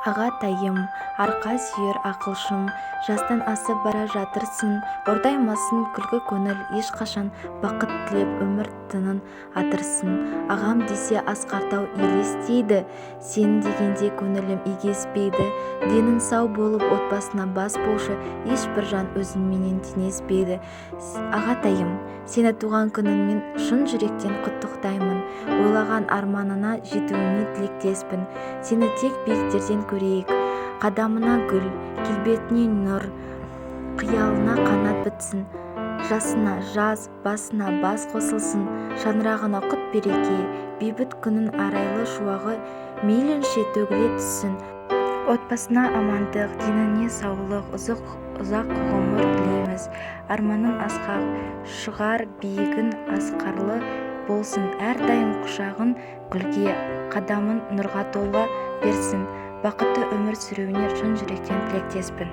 Ағатайым, арқа сүйер ақылшым, жастан асып бара жатырсың, ортаймасын күлкі көңіл, ешқашан бақыт тілеп өмір тынын атырсың. Ағам десе асқартау елестейді, сен дегенде көңілім егеспейді. Денің сау болып отбасына бас болшы, ешбір жан өзіңменен теңеспейді. Ағатайым, сені туған күніңмен шын жүректен құттықтаймын. Ойлаған арманына жетуіне тілектеспін. Сені тек биіктерден көрейік, қадамына гүл, келбетіне нұр, қиялына қанат бітсін. Жасына жаз, басына бас қосылсын, шаңырағына құт береке, бейбіт күннің арайлы шуағы мейлінше төгіле түссін. Отбасына амандық, деніне саулық, ұзақ ғұмыр тілейміз. Арманың асқақ, шығар биігін асқарлы болсын. Әрдайым құшағын гүлге, қадамын нұрға толға берсін. Бақытты өмір сүруіне шын жүректен тілектеспін.